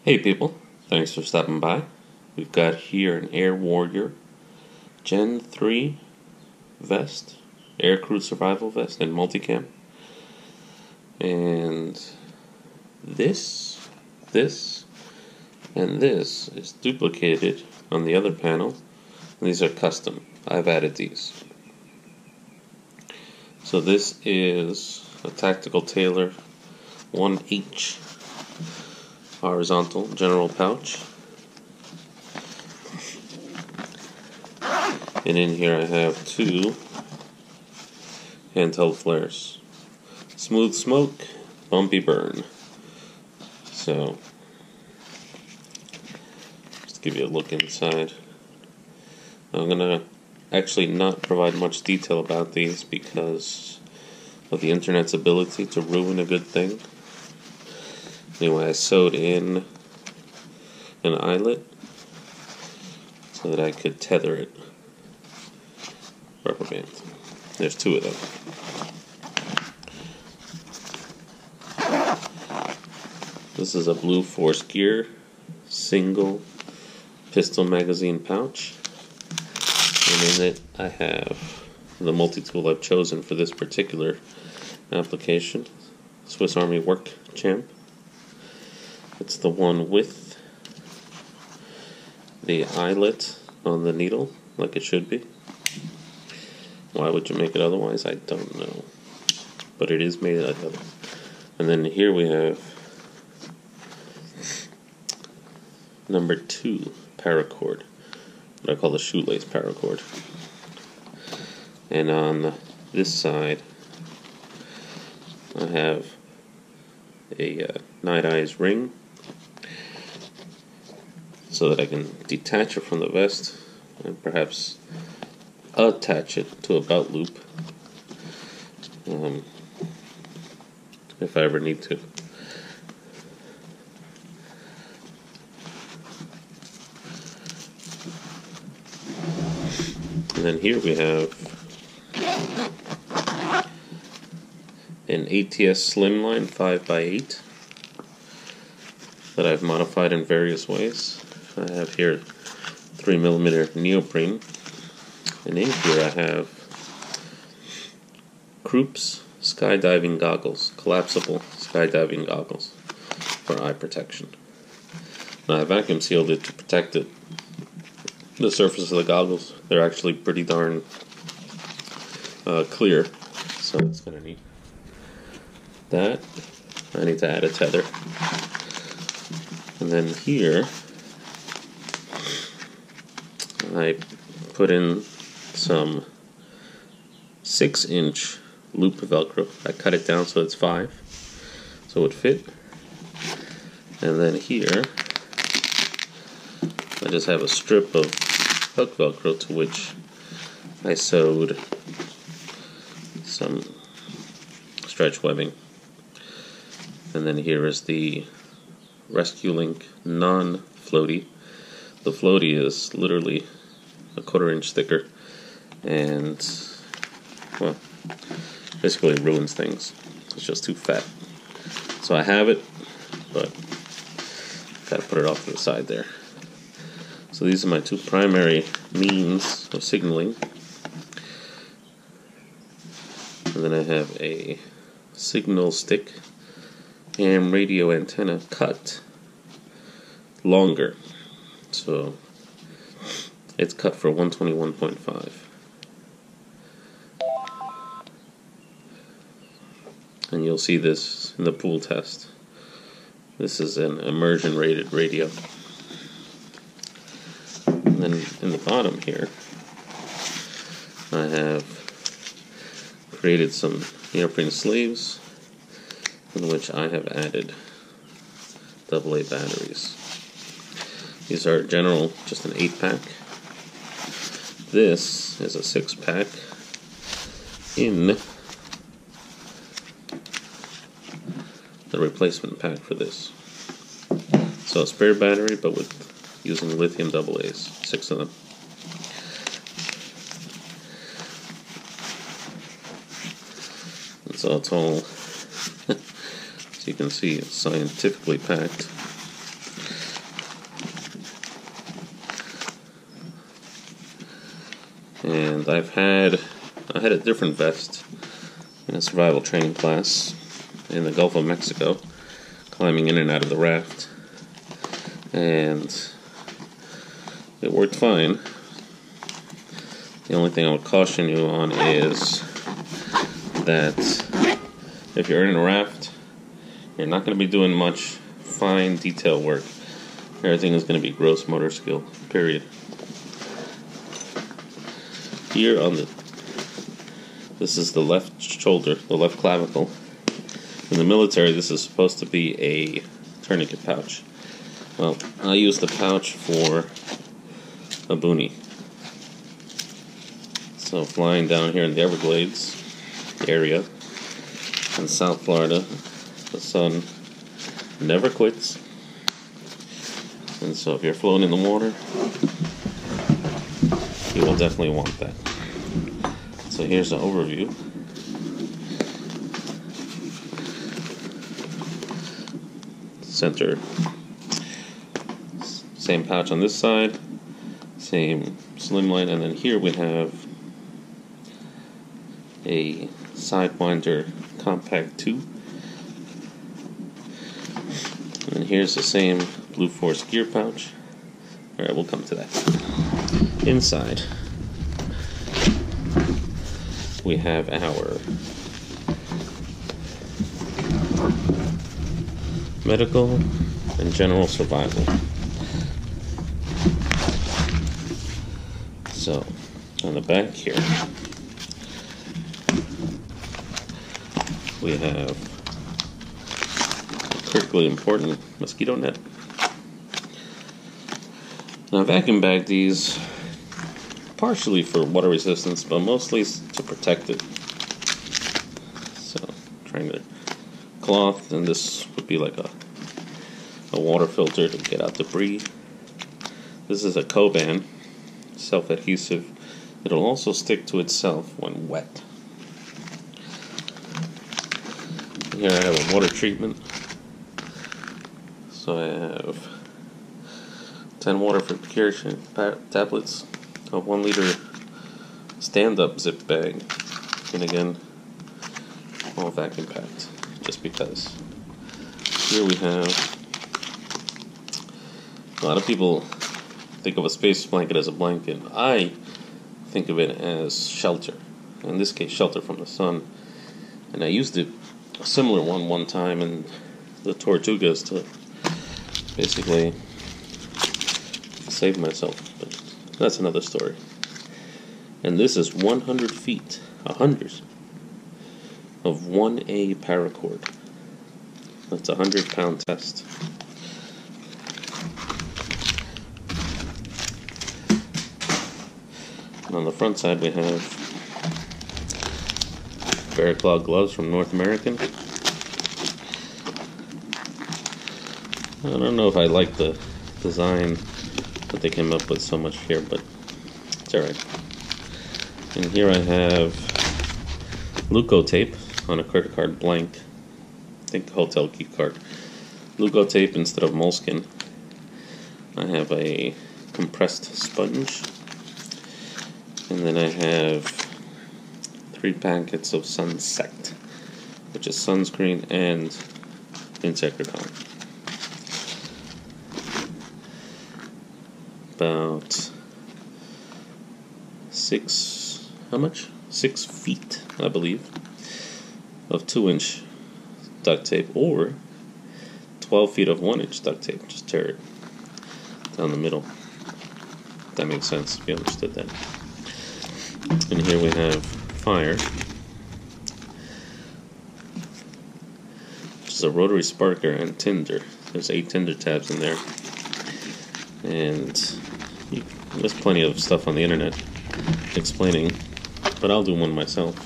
Hey people, thanks for stopping by. We've got here an Air Warrior Gen 3 vest, air crew survival vest in multicam. And this, and this is duplicated on the other panel. And these are custom. I've added these. So this is a Tactical Tailor 1H horizontal general pouch. And in here I have two handheld flares. Smooth smoke, bumpy burn. So, just give you a look inside. I'm gonna actually not provide much detail about these because of the internet's ability to ruin a good thing. Anyway, I sewed in an eyelet so that I could tether it. Rubber band. There's two of them. This is a blue Force Gear single pistol magazine pouch. And in it I have the multi-tool I've chosen for this particular application. Swiss Army Work Champ. It's the one with the eyelet on the needle, like it should be. Why would you make it otherwise? I don't know. But it is made like that. And then here we have number 2 paracord, what I call the Shoelace Paracord. And on this side, I have a Night Eyes ring, so that I can detach it from the vest and perhaps attach it to a belt loop if I ever need to. And then here we have an ATS Slimline 5x8 that I've modified in various ways. I have here 3mm neoprene, and in here I have Krupp's skydiving goggles, collapsible skydiving goggles for eye protection. Now I vacuum sealed it to protect it. The surface of the goggles, they're actually pretty darn clear, so it's gonna need that. I need to add a tether, and then here I put in some 6-inch loop Velcro. I cut it down so it's 5, so it would fit. And then here I just have a strip of hook Velcro to which I sewed some stretch webbing. And then here is the Rescue Link non-floaty. The floaty is literally a 1/4 inch thicker, and well, basically it ruins things. It's just too fat. So I have it, but gotta put it off to the side there. So these are my two primary means of signaling. And then I have a signal stick ham radio antenna cut longer. So it's cut for 121.5. And you'll see this in the pool test. This is an immersion rated radio. And then in the bottom here, I have created some neoprene sleeves in which I have added AA batteries. These are general, just an 8-pack. This is a 6-pack in the replacement pack for this. So a spare battery, but with using lithium AA's, 6 of them. And so it's all, as you can see, it's scientifically packed. And I had a different vest in a survival training class in the Gulf of Mexico, climbing in and out of the raft, and it worked fine. The only thing I would caution you on is that if you're in a raft, you're not going to be doing much fine detail work. Everything is going to be gross motor skill, period. Here this is the left shoulder, the left clavicle. In the military, this is supposed to be a tourniquet pouch. Well, I use the pouch for a boonie. So flying down here in the Everglades area in South Florida, the sun never quits. And so if you're floating in the water, you will definitely want that. So here's an overview. Center. Same pouch on this side, same slimline, and then here we have a Sidewinder Compact 2. And here's the same Blue Force gear pouch. Alright, we'll come to that. Inside, we have our medical and general survival. So, on the back here, we have a critically important mosquito net. Now, I vacuum bag these partially for water resistance, but mostly to protect it. So, trying to cloth, and this would be like a water filter to get out debris. This is a Coban, self-adhesive. It'll also stick to itself when wet. Here I have a water treatment. So I have 10 water filtration tablets, a 1 liter stand-up zip bag, and again, all vacuum packed, just because. Here we have, a lot of people think of a space blanket as a blanket. I think of it as shelter. In this case, shelter from the sun. And I used a similar one time in the Tortugas to basically save myself. But that's another story. And this is 100 feet, 100 of 1A paracord. That's a 100-pound test. And on the front side we have bear claw gloves from North American. I don't know if I like the design that they came up with so much here, but it's alright. And here I have Luco tape on a credit card blank. I think hotel key card. Luco tape instead of moleskin. I have a compressed sponge. And then I have 3 packets of Sunsect, which is sunscreen and insect repellent. About 6 feet, I believe, of 2-inch duct tape, or 12 feet of 1-inch duct tape. Just tear it down the middle. If that makes sense, if you understood that. And here we have fire, which is a rotary sparker and tinder. There's 8 tinder tabs in there. And there's plenty of stuff on the internet explaining, but I'll do one myself.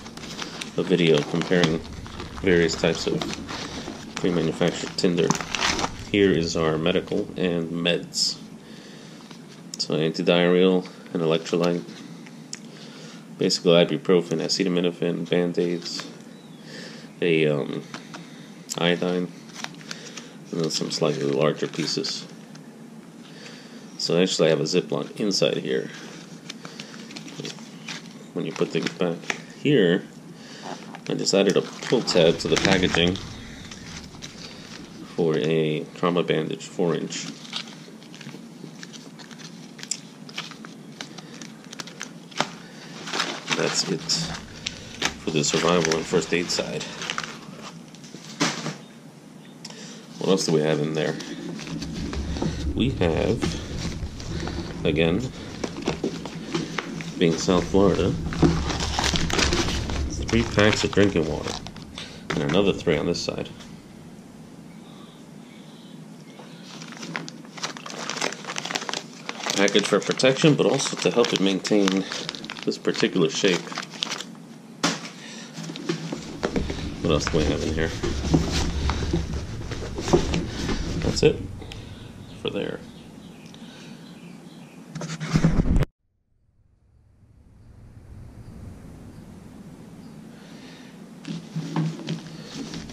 A video comparing various types of pre-manufactured tinder. Here is our medical and meds. So antidiarrheal and electrolyte. Basically ibuprofen, acetaminophen, band-aids, a iodine, and then some slightly larger pieces. So actually I have a Ziploc inside here. when you put things back. Here, I decided to pull tab to the packaging for a trauma bandage 4-inch. That's it for the survival and first aid side. What else do we have in there? We have, again, being South Florida, 3 packs of drinking water, and another 3 on this side. Package for protection, but also to help it maintain this particular shape. What else do we have in here? That's it for there.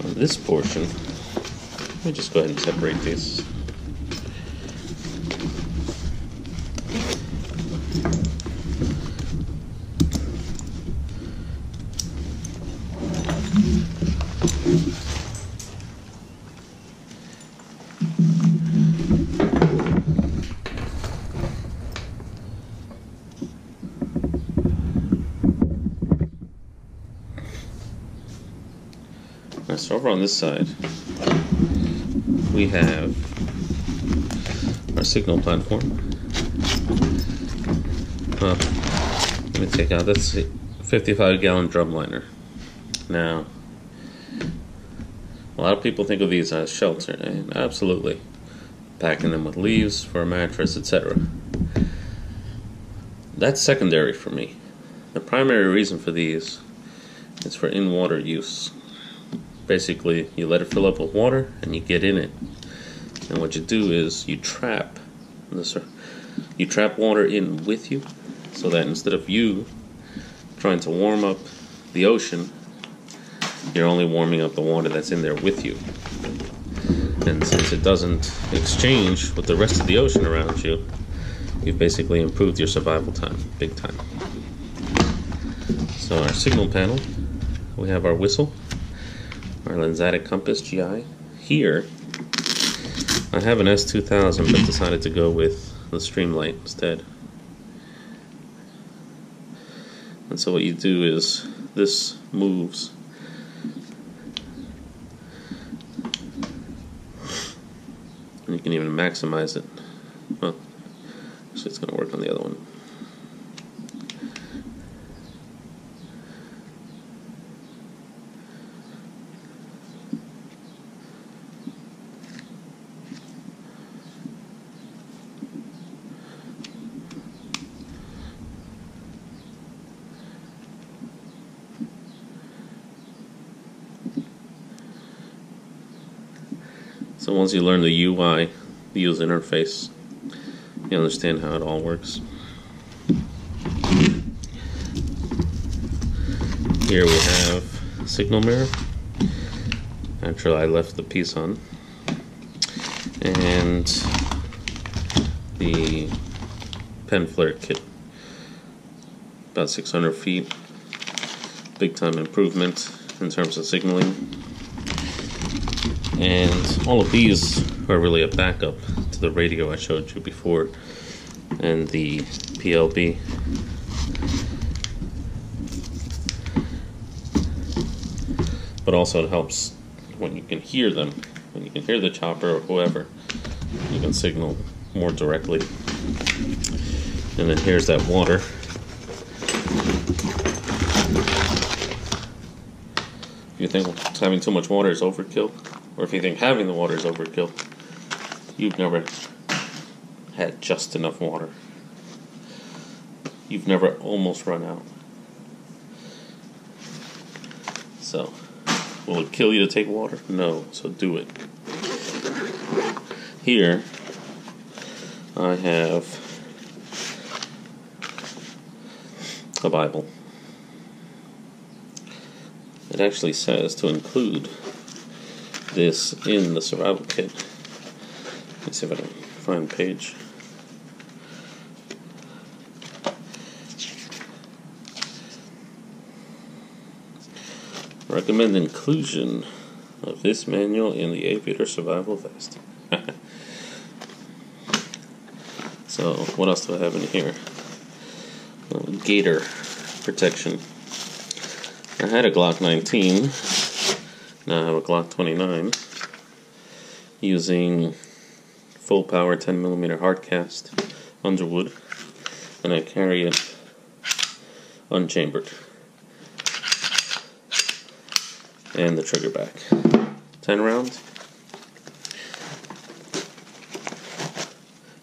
On this portion, let me just go ahead and separate these. So over on this side, we have our signal platform. Let me take out, that's a 55-gallon drum liner. Now, a lot of people think of these as shelter, and absolutely. Packing them with leaves for a mattress, etc. That's secondary for me. The primary reason for these is for in-water use. Basically, you let it fill up with water and you get in it. And what you do is you trap water in with you, so that instead of you trying to warm up the ocean, you're only warming up the water that's in there with you. And since it doesn't exchange with the rest of the ocean around you, you've basically improved your survival time, big time. So our signal panel, we have our whistle, our lensatic compass GI. Here, I have an S2000 but decided to go with the Streamlight instead. And so what you do is, this moves. And you can even maximize it. Well, actually it's going to work on the other one. So once you learn the UI, the user interface, you understand how it all works. Here we have signal mirror. Actually, I left the piece on. And the pen flare kit. About 600 feet. Big time improvement in terms of signaling. And all of these are really a backup to the radio I showed you before and the PLB. But also it helps when you can hear them, when you can hear the chopper or whoever, you can signal more directly. And then here's that water. If you think having too much water is overkill, or if you think having the water is overkill, you've never had just enough water. You've never almost run out. So, will it kill you to take water? No, so do it. Here, I have a Bible. It actually says to include this in the survival kit. Let's see if I can find a page. Recommend inclusion of this manual in the Aviator Survival Vest. So, what else do I have in here? Gator protection. I had a Glock 19, now I have a Glock 29, using full power 10mm hardcast Underwood, and I carry it unchambered. And the trigger back. 10 rounds,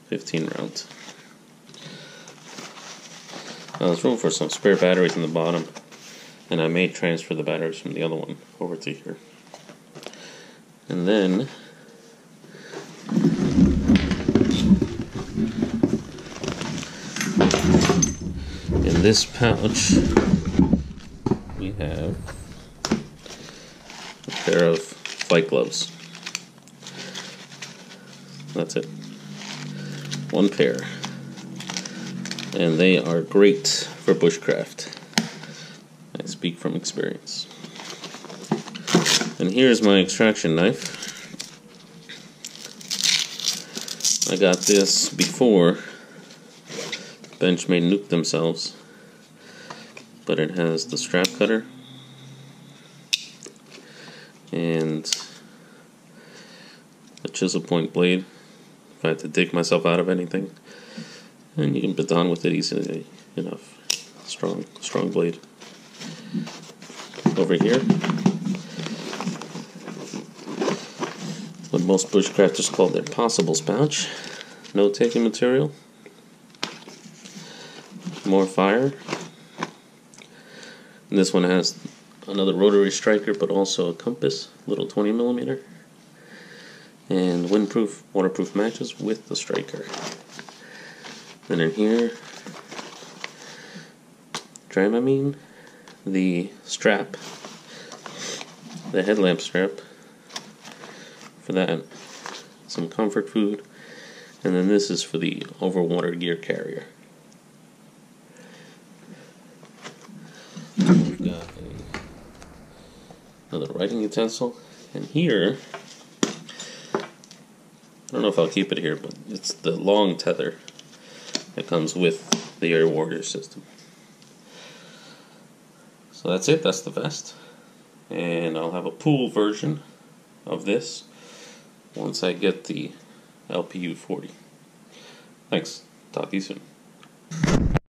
15 rounds. Now there's room for some spare batteries in the bottom, and I may transfer the batteries from the other one over to here. And then in this pouch we have a pair of fight gloves. That's it. One pair. And they are great for bushcraft. I speak from experience. And here's my extraction knife. I got this before Benchmade nuked themselves, but it has the strap cutter and a chisel point blade if I had to dig myself out of anything, and you can baton with it easily enough. Strong blade. Over here, what most bushcrafters call their possibles pouch. Note-taking material. More fire. And this one has another rotary striker, but also a compass, little 20mm, and windproof, waterproof matches with the striker. Then in here, Dramamine, the strap, the headlamp strap for that, some comfort food, and then this is for the overwater gear carrier. We've got another writing utensil, and here, I don't know if I'll keep it here, but it's the long tether that comes with the Air Warrior system. So that's it, that's the vest. And I'll have a pool version of this once I get the LPU 40. Thanks, talk to you soon.